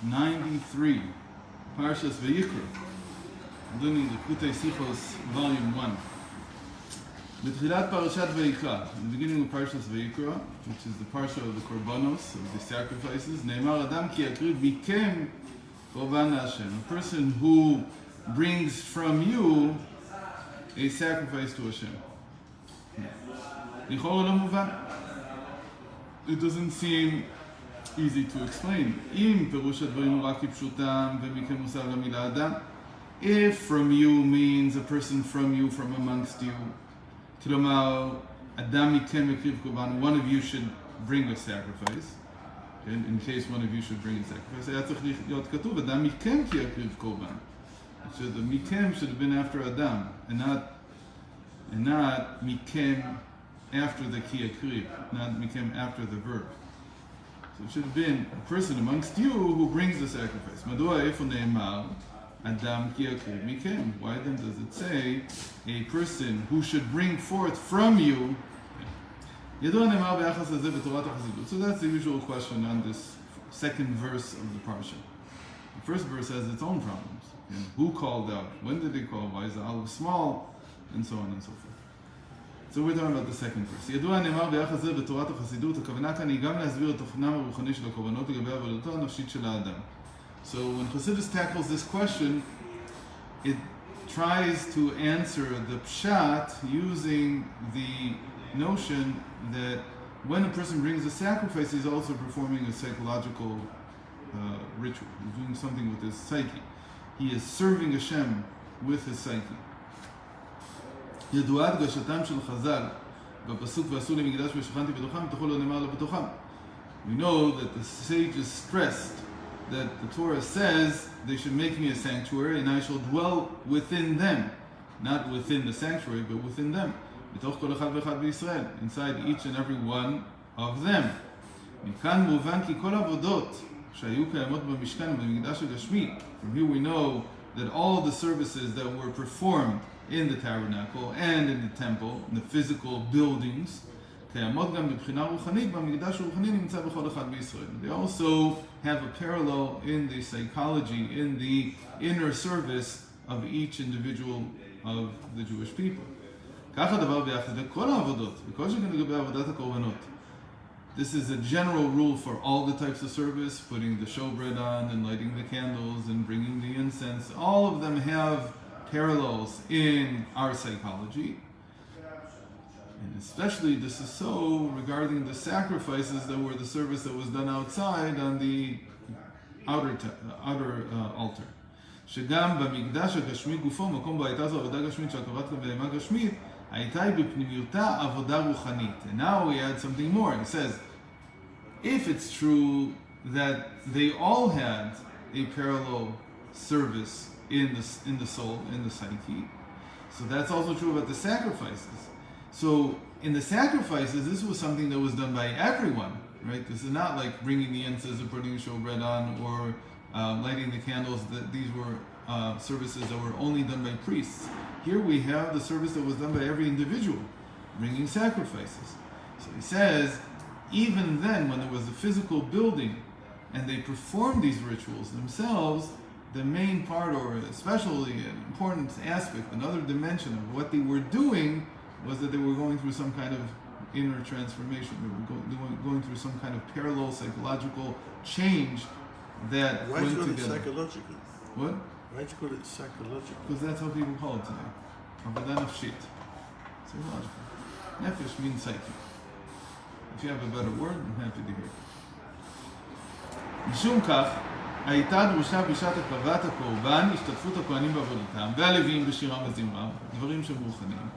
93, Parshas Vayikra, learning Likkutei Sichot, Volume 1. Betchilat Parashat Vayikra, in the beginning of Parshas Vayikra, which is the parsha of the korbanos, of the sacrifices, Neymar Adam ki yakriv mikem korban Hashem, a person who brings from you a sacrifice to Hashem. It doesn't seem easy to explain. If from you means a person from you, from amongst you, one of you should bring a sacrifice. In case one of you should bring a sacrifice, so the mikem should have been after Adam, and not mikem after the ki yakriv, not mikem after the verb. So it should have been a person amongst you who brings the sacrifice. Madua efu ne'emar Adam ki yakriv mikem. Why then does it say a person who should bring forth from you? So that's the usual question on this second verse of the parsha. The first verse has its own problems. Who called out? When did they call? Why is the olive small? And so on and so forth. So we're talking about the second verse. So when Chassidus tackles this question, it tries to answer the pshat using the notion that when a person brings a sacrifice, he's also performing a psychological ritual. He's doing something with his psyche. He is serving Hashem with his psyche. We know that the sages stressed that the Torah says they should make me a sanctuary and I shall dwell within them. Not within the sanctuary, but within them. Inside each and every one of them. From here we know that all the services that were performed in the tabernacle and in the temple, in the physical buildings, they also have a parallel in the psychology, in the inner service of each individual of the Jewish people. This is a general rule for all the types of service, putting the showbread on and lighting the candles and bringing the incense. All of them have parallels in our psychology. And especially this is so regarding the sacrifices that were the service that was done outside on the outer altar. שגם במקדש הגשמי גופו, מקום בו הייתה זו עבודה גשמית שהקרבת בהמה גשמית, הייתה היא בפנימיותה עבודה רוחנית. And now we add something more. He says, if it's true that they all had a parallel service in the soul, in the psyche, so that's also true about the sacrifices. So in the sacrifices, this was something that was done by everyone, right? This is not like bringing the incense and putting the showbread on or lighting the candles. That these were services that were only done by priests. Here we have the service that was done by every individual, bringing sacrifices. So he says, even then, when there was a physical building and they performed these rituals themselves, the main part, or especially an important aspect, another dimension of what they were doing, was that they were going through some kind of inner transformation. They were going through some kind of parallel psychological change that Why went did you call together. it psychological? What? Why did you call it psychological? Because that's how people call it today. Avodah nafshit. Psychological. Nefesh means psyche. If you have a better word, I'm happy to hear it. משום כך, הייתה דרושה בשעת הקרבת הקורבן השתתפות הכהנים בעבודתם והלוויים בשירם וזמרם, דברים שהם רוחניים.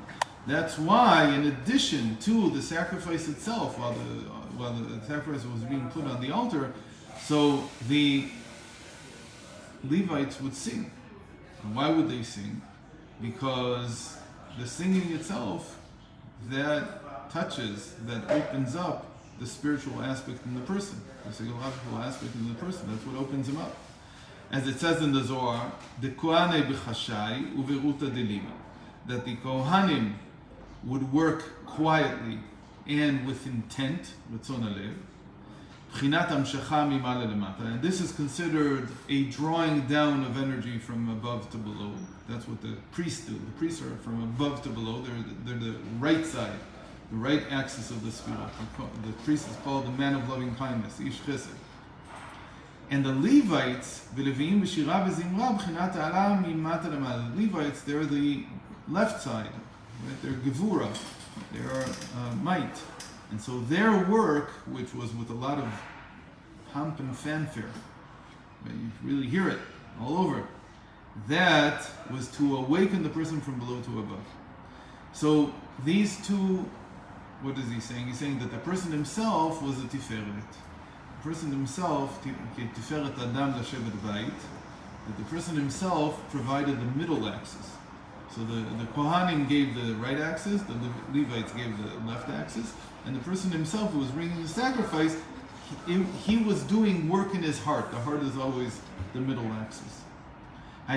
That's why, in addition to the sacrifice itself, while the sacrifice was being put on the altar, so the Levites would sing. And why would they sing? Because the singing itself, that touches, that opens up the spiritual aspect in the person, the psychological aspect in the person. That's what opens him up. As it says in the Zohar, the Kohanei b'chashai uveruta delima, that the Kohanim would work quietly and with intent, Ratzon Alev, And this is considered a drawing down of energy from above to below. That's what the priests do. The priests are from above to below. They're the right side, the right axis of the Sefirot. The priest is called the man of loving kindness, Ish Chesed. And the Levites, the Levites, they're the left side. Right? They're Gevura, they're might. And so their work, which was with a lot of pomp and fanfare, right? You really hear it all over, that was to awaken the person from below to above. So these two, what is he saying? He's saying that the person himself was a tiferet. The person himself, tiferet adam lashevet bayit, that the person himself provided the middle axis. So the Kohanim gave the right axis, the Levites gave the left axis, and the person himself who was bringing the sacrifice, he was doing work in his heart. The heart is always the middle axis. So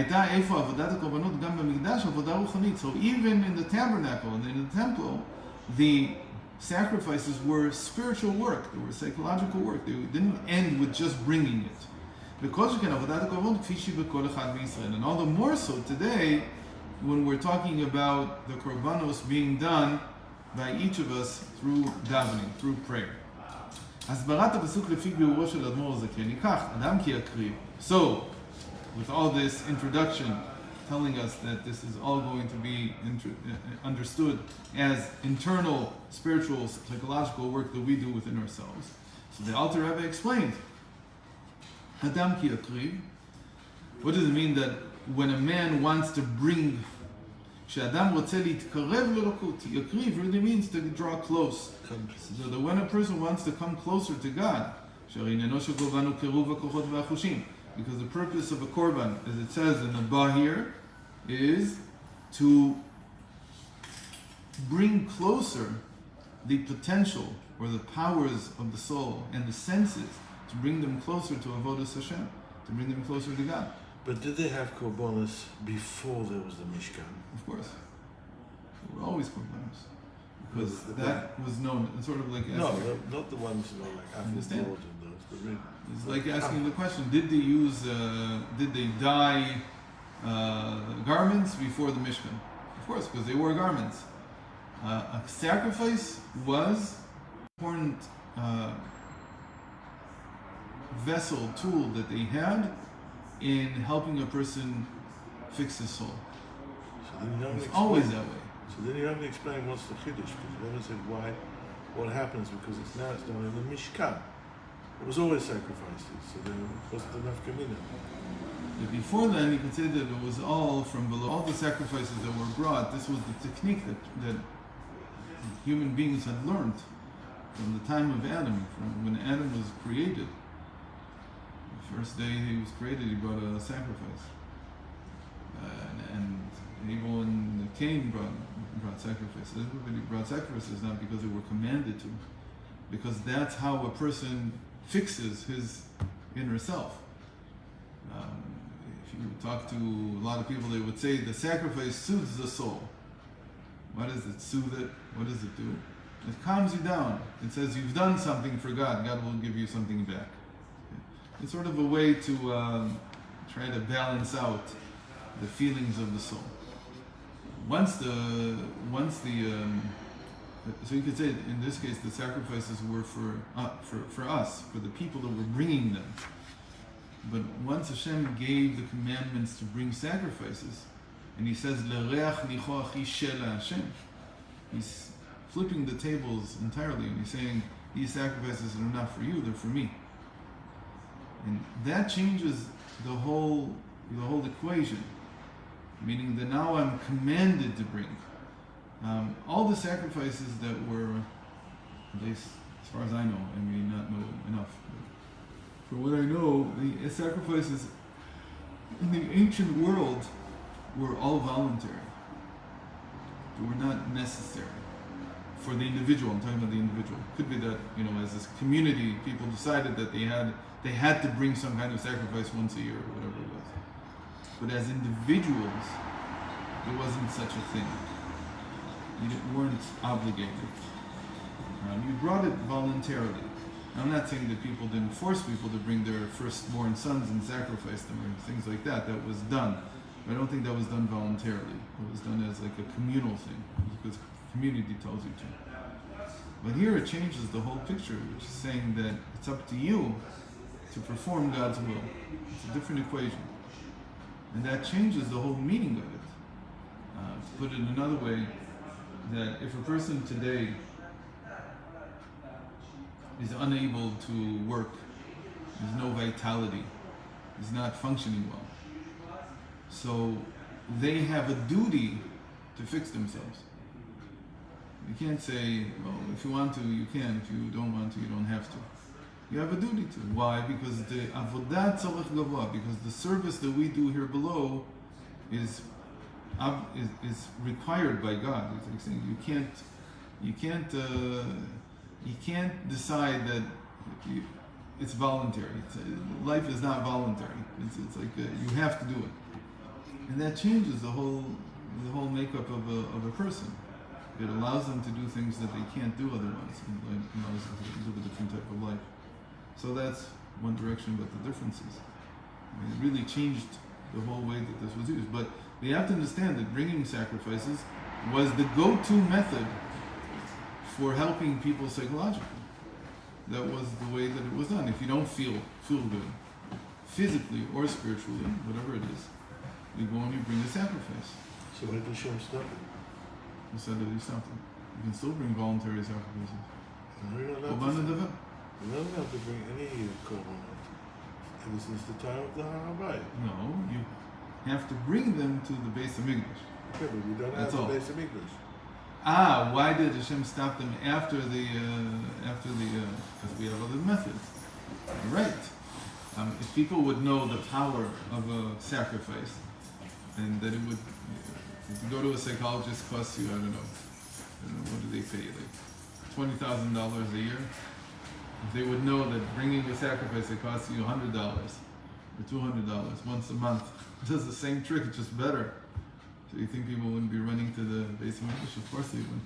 even in the tabernacle and in the temple, the sacrifices were spiritual work. They were psychological work. They didn't end with just bringing it. And all the more so today, when we're talking about the korbanos being done by each of us through davening, through prayer. So, with all this introduction telling us that this is all going to be understood as internal, spiritual, psychological work that we do within ourselves. So the Alter Rebbe explained, Adam ki akriv. What does it mean that when a man wants to bring, she'adam rotzeh litkarev l'elokut, yakriv really means to draw close. So that when a person wants to come closer to God, because the purpose of a korban, as it says in the Bahir, is to bring closer the potential or the powers of the soul and the senses, to bring them closer to Avodas Hashem, to bring them closer to God. But did they have korbanos before there was the Mishkan? Of course. There were always korbanos. Because that was known, it's sort of like asking... No, not the ones that are like after and those. It's like asking the question, did they dye garments before the Mishkan? Of course, because they wore garments. A sacrifice was an important vessel, tool that they had in helping a person fix his soul. So then it's always that way. So then you haven't explained what's the Kiddush, because you haven't said what happens, because it's now done in the Mishkan. It was always sacrifices, so then it wasn't enough kamina. But before then, you can say that it was all from below. All the sacrifices that were brought, this was the technique that human beings had learned from the time of Adam, from when Adam was created. The first day he was created, he brought a sacrifice. And Abel and Cain brought sacrifices. Everybody brought sacrifices not because they were commanded to, because that's how a person fixes his inner self. If you talk to a lot of people, they would say the sacrifice soothes the soul. What does it soothe it? What does it do? It calms you down. It says you've done something for God. God will give you something back. It's sort of a way to try to balance out the feelings of the soul. So you could say in this case the sacrifices were for us, for the people that were bringing them. But once Hashem gave the commandments to bring sacrifices, and He says L'reach nichoach shel Hashem, He's flipping the tables entirely, and He's saying these sacrifices are not for you; they're for me. And that changes the whole equation. Meaning that now I'm commanded to bring. All the sacrifices that were, at least as far as I know, I may not know enough, but from what I know, the sacrifices in the ancient world were all voluntary. They were not necessary for the individual. I'm talking about the individual. Could be that, as this community, people decided that they had to bring some kind of sacrifice once a year or whatever it was. But as individuals, there wasn't such a thing. You weren't obligated. You brought it voluntarily. I'm not saying that people didn't force people to bring their firstborn sons and sacrifice them or things like that. That was done. But I don't think that was done voluntarily. It was done as like a communal thing because the community tells you to. But here it changes the whole picture, which is saying that it's up to you to perform God's will. It's a different equation. And that changes the whole meaning of it. To put it another way, that if a person today is unable to work, there's no vitality, is not functioning well, so they have a duty to fix themselves. You can't say, well, if you want to, you can. If you don't want to, you don't have to. You have a duty to. Why? Because the avodat tzarech gavoa, because the service that we do here below is required by God. It's like saying you can't decide that it's voluntary. Life is not voluntary. It's like you have to do it, and that changes the whole makeup of a person. It allows them to do things that they can't do otherwise. It allows them to live a different type of life. So that's one direction, but the differences. It really changed the whole way that this was used. But we have to understand that bringing sacrifices was the go-to method for helping people psychologically. That was the way that it was done. If you don't feel good, physically or spiritually, whatever it is, you go and you bring a sacrifice. So where does Shem stop it? Instead of something, you can still bring voluntary sacrifices. No, you're not allowed to bring any korbanot ever since the time of the Harabai. No, you have to bring them to the base of Mikdash. Okay, but we don't have the base of Mikdash. Why did Hashem stop them after the because we have other methods. You're right. If people would know the power of a sacrifice, and that it would, to go to a psychologist costs you, I don't know, what do they pay you, like $20,000 a year? If they would know that bringing a sacrifice, it costs you $100 or $200 once a month, it does the same trick, it's just better. So you think people wouldn't be running to the base of English? Of course they would.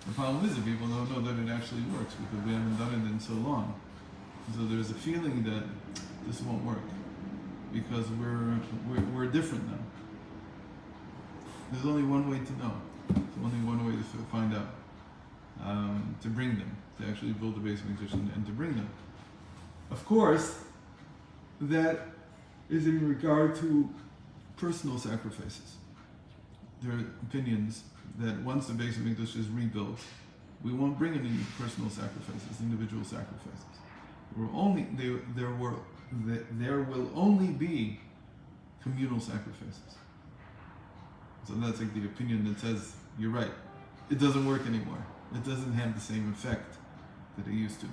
The problem is that people don't know that it actually works because we haven't done it in so long. So there's a feeling that this won't work because we're different now. There's only one way to know. There's only one way to find out. To bring them, to actually build a base of English and to bring them. Of course, that is in regard to personal sacrifices. There are opinions that once the base of English is rebuilt, we won't bring any personal sacrifices, individual sacrifices. There will only be communal sacrifices. So that's like the opinion that says, you're right, it doesn't work anymore. It doesn't have the same effect that it used to.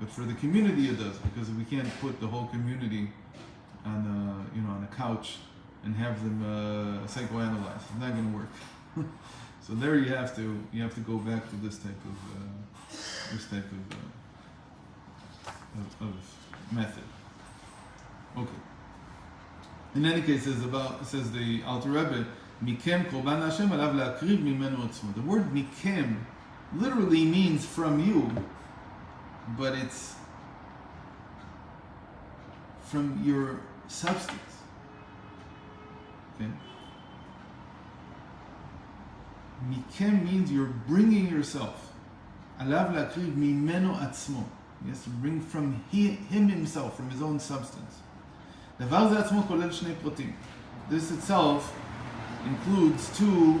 But for the community it does, because we can't put the whole community on a couch and have them psychoanalyze. It's not going to work. So there you have to go back to this type of method. Okay. In any case, says the Alter Rebbe, Mikem korban Hashem alav le'akriv mimenu atzmo. The word mikem literally means from you, but it's from your substance. Okay? Mikem means you're bringing yourself. Alav le'akriv mimenu atzmo. He has to bring from him himself, from his own substance. דבר זה עצמו כולל שני פרטים. This itself includes two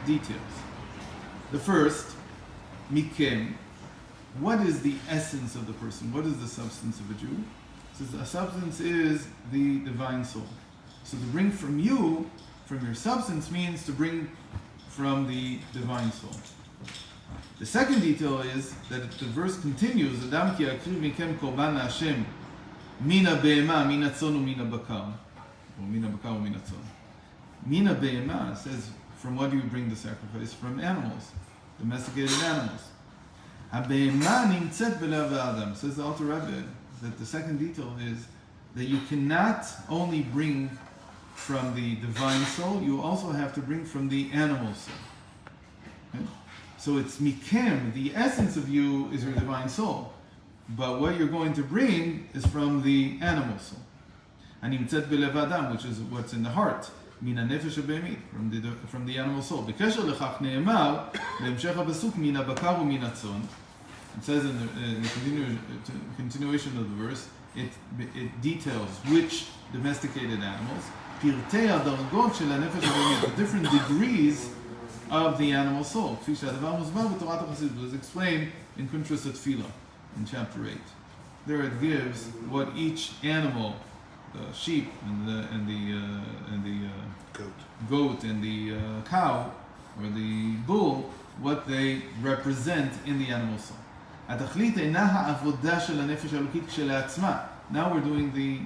details. The first, mikem. What is the essence of the person? What is the substance of a Jew? It says a substance is the divine soul. So to bring from you, from your substance, means to bring from the divine soul. The second detail is that the verse continues, Adam ki akriv mikem korban Hashem mina be'ema, mina tzon, mina bakar. Or mina bakar, mina tzon. Mina be'ema says, from what do you bring the sacrifice? From animals, domesticated animals. Ha-be'ema nimtzet b'lev ha'adam. Says the Alter Rebbe that the second detail is that you cannot only bring from the divine soul, you also have to bring from the animal soul. Okay? So it's mikem, the essence of you is your divine soul. but what you're going to bring is from the animal soul. הנמצאת בלב האדם, which is what's in the heart, מן הנפש הבהמית, from the animal soul. בקשר לכך נאמר, בהמשך הפסוק, מן הבקר ומן הצאן. It says in the continuation of the verse, it details which domesticated animals, פרטי הדרגות של הנפש הבהמית, the different degrees of the animal soul. כפי שהדבר מוסבר בתורת החסידות, it was explained in Kuntras Atfila, in chapter 8. There it gives what each animal, the sheep and the goat and the cow or the bull, what they represent in the animal soul. התכלית אינה העבודה של הנפש האלוקית כשלעצמה. Now we're doing the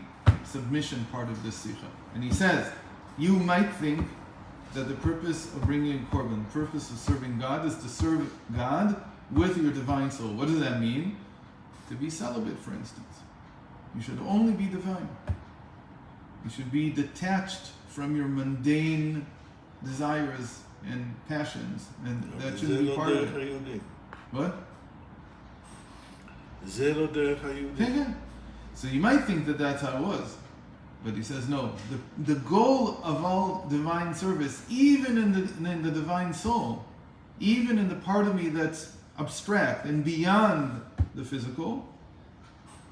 submission part of this Sichot. And he says, you might think that the purpose of bringing a korban, the purpose of serving God, is to serve God with your divine soul. What does that mean? To be celibate, for instance. You should only be divine. You should be detached from your mundane desires and passions, and that shouldn't be part of it. What? So you might think that that's how it was, but he says no. The goal of all divine service, even in the divine soul, even in the part of me that's abstract and beyond the physical,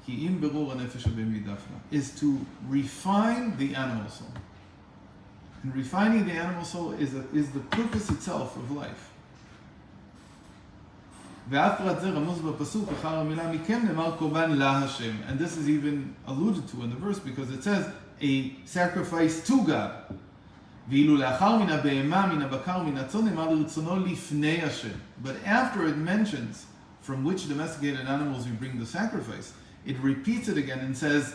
is to refine the animal soul. And refining the animal soul is the purpose itself of life. And this is even alluded to in the verse because it says a sacrifice to God. But after it mentions from which domesticated animals you bring the sacrifice, it repeats it again and says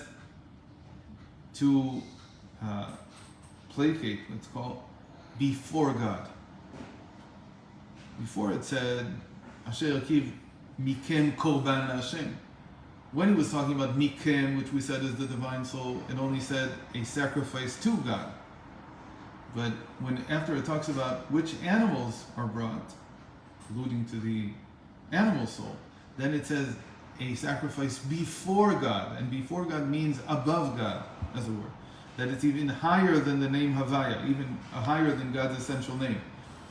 to placate, let's call, before God. Before it said, Asher Akiv Mikem Korban Hashem. When he was talking about Mikem, which we said is the divine soul, it only said a sacrifice to God. But after it talks about which animals are brought, alluding to the animal soul, then it says a sacrifice before God, and before God means above God, as it were. That it's even higher than the name Havaya, even higher than God's essential name.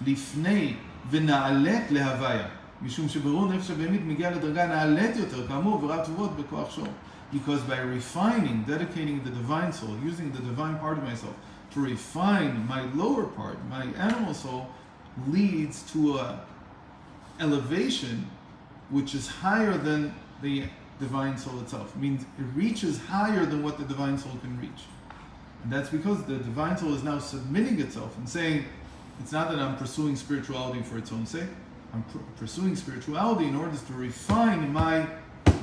Lifnei v'na'alet lehavaya, mishum sheberur nefesh habehemit migia ledorga na'alet yoter, ka'amur v'rav tuvot b'koach shor. Because by refining, dedicating the divine soul, using the divine part of myself to refine my lower part, my animal soul, leads to a elevation which is higher than the divine soul itself. It means it reaches higher than what the divine soul can reach. And that's because the divine soul is now submitting itself and saying, it's not that I'm pursuing spirituality for its own sake. I'm pursuing spirituality in order to refine my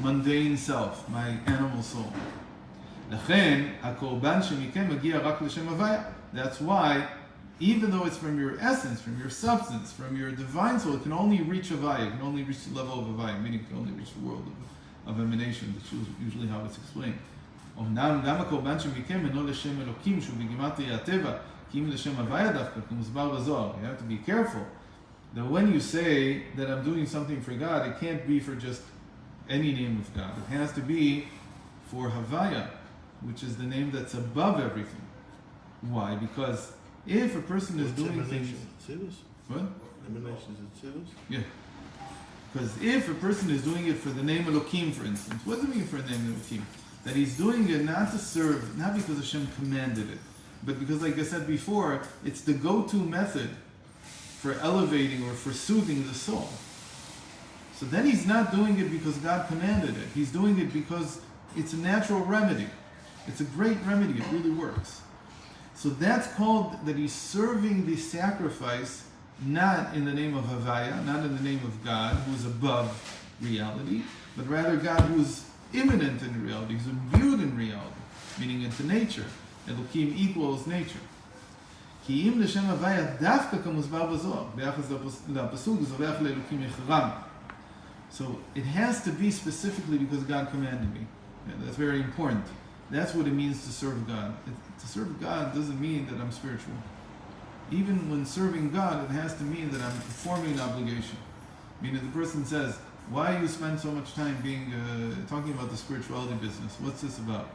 mundane self, my animal soul. That's why, even though it's from your essence, from your substance, from your divine soul, it can only reach Havaya, it can only reach the level of Havaya, meaning it can only reach the world of emanation. That's usually how it's explained. אמנם גם הקורבן שמכם אינו לשם אלוקים שהוא בגימטריה הטבע, כי אם לשם הוויה דווקא, כמוסבר בזוהר. You have to be careful that when you say that I'm doing something for God, it can't be for just any name of God. It has to be for Havaya, which is the name that's above everything. Why? Because if a person is doing things... What? Emanation is Tzilus? Yeah. Because if a person is doing it for the name Elokim, for instance, what does it mean for the name Elokim? That he's doing it not to serve, not because Hashem commanded it, but because, like I said before, it's the go-to method for elevating or for soothing the soul. So then he's not doing it because God commanded it. He's doing it because it's a natural remedy. It's a great remedy. It really works. So that's called that he's serving the sacrifice not in the name of Havaya, not in the name of God, who is above reality, but rather God who is immanent in reality, who's imbued in reality, meaning into nature. Elokim equals nature. כי אם לשם הוויה דווקא כמוסבר בזוהר, ביחס לפסוק, זובח לאלוקים יחרם. So it has to be specifically because God commanded me. Yeah, that's very important. That's what it means to serve God. To serve God doesn't mean that I'm spiritual. Even when serving God, it has to mean that I'm performing an obligation. Meaning the person says, why you spend so much time being talking about the spirituality business? What's this about?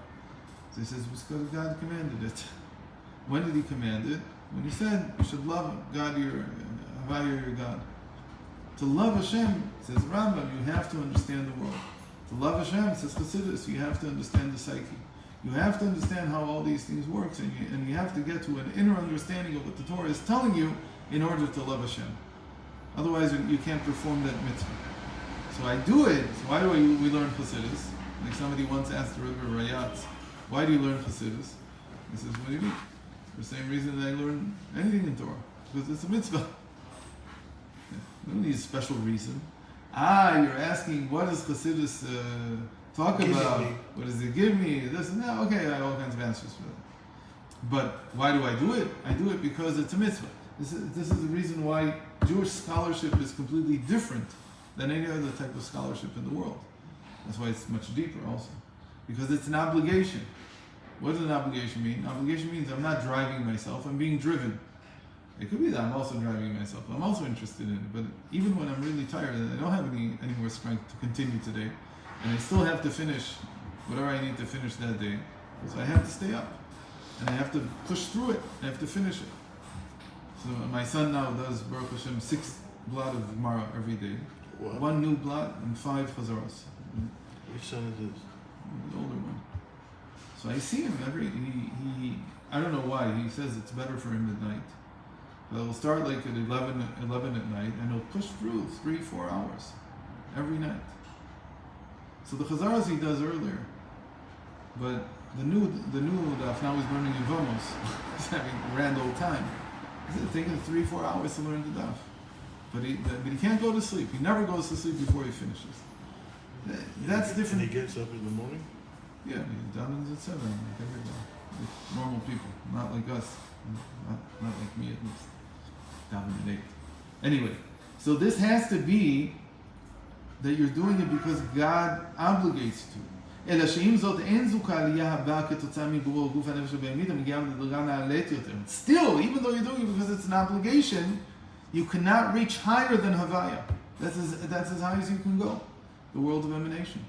So he says, it's because God commanded it. When did he command it? When he said you should love God, your God. To love Hashem, says Rambam, you have to understand the world. To love Hashem, says Chassidus, you have to understand the psyche. You have to understand how all these things work, and you have to get to an inner understanding of what the Torah is telling you in order to love Hashem. Otherwise, you can't perform that mitzvah. So I do it. So why do we learn Chassidus? Like somebody once asked the Rebbe Rayatz, why do you learn Chassidus? He says, what do you mean? For the same reason that I learn anything in Torah, because it's a mitzvah. We don't need a special reason. You're asking, what does Chassidus talk about? What does it give me? This and that. Okay, I have all kinds of answers for that. But why do I do it? I do it because it's a mitzvah. This is the reason why Jewish scholarship is completely different than any other type of scholarship in the world. That's why it's much deeper also. Because it's an obligation. What does an obligation mean? An obligation means I'm not driving myself, I'm being driven. It could be that I'm also driving myself. I'm also interested in it. But even when I'm really tired and I don't have any more strength to continue today, and I still have to finish whatever I need to finish that day, so I have to stay up. And I have to push through it. I have to finish it. So my son now does, Baruch Hashem, 6 blot of Gemara every day. What? 1 new blot and 5 chazaros. Which son is this? The older one. So I see him he I don't know why, he says it's better for him at night. But it'll start like at 11 at night, and he'll push through 3-4 hours every night. So the chazaras he does earlier, but the new daf, now he's learning in Vamos. He's having grand old time. It's taking 3-4 hours to learn the daf. But he can't go to sleep. He never goes to sleep before he finishes. That's different. And he gets up in the morning? Yeah, he davens at 7, like everybody. Like normal people, not like us. Not like me at least. Daven at 8. Anyway, so this has to be that you're doing it because God obligates you to. אלא שאם זאת אין זו העלייה הבאה כתוצאה מבירור הגוף הנפש הבהמית המגיעה לדרגה נעלית יותר. Still, even though you're doing it because it's an obligation, you cannot reach higher than Havaya. That's as high as you can go, the world of emanation.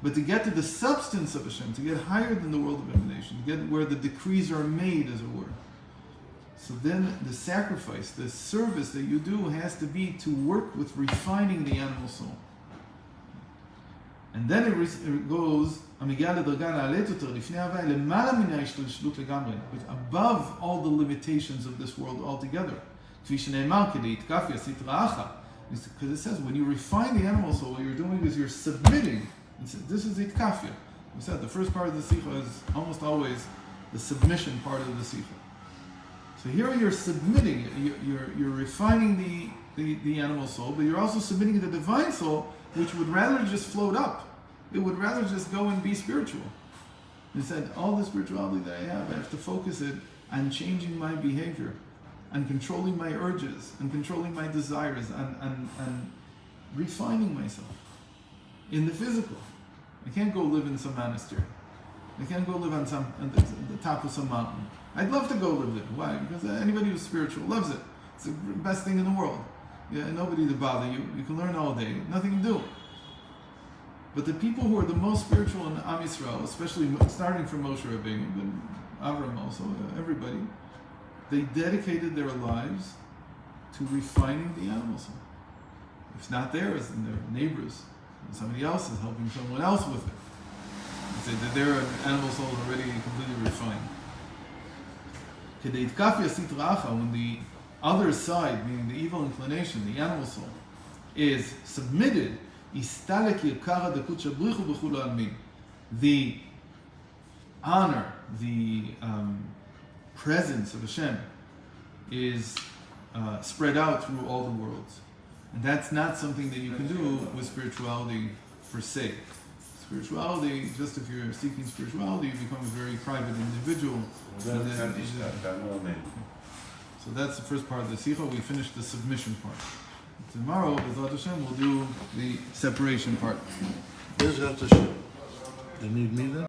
But to get to the substance of Hashem, to get higher than the world of emanation, to get where the decrees are made, as it were. So then the sacrifice, the service that you do has to be to work with refining the animal soul. And then it goes, above all the limitations of this world altogether. Because it says, when you refine the animal soul, what you're doing is you're submitting. This is itkafia. We said the first part of the Sichot is almost always the submission part of the Sichot. So here you're submitting, you're refining the animal soul, but you're also submitting the divine soul, which would rather just float up. It would rather just go and be spiritual. He said, all the spirituality that I have to focus it on changing my behavior, on controlling my urges, and controlling my desires, and refining myself in the physical. I can't go live in some monastery. I can't go live on the top of some mountain. I'd love to go live there. Why? Because anybody who's spiritual loves it. It's the best thing in the world. Yeah, nobody to bother you. You can learn all day. Nothing to do. But the people who are the most spiritual in Am Yisrael, especially starting from Moshe Rabbeinu, but Avram also, everybody, they dedicated their lives to refining the animal soul. If it's not theirs, then their neighbors, and somebody else is helping someone else with it. They say that their animal soul is already completely refined. When the other side, meaning the evil inclination, the animal soul, is submitted, the honor, the presence of Hashem is spread out through all the worlds. And that's not something that you can do with spirituality per se. Spirituality, just if you're seeking spirituality, you become a very private individual. So that's the first part of the Sichot. We finished the submission part. Tomorrow, B'ezrat Hashem, we'll do the separation part. B'ezrat Hashem. You need me then?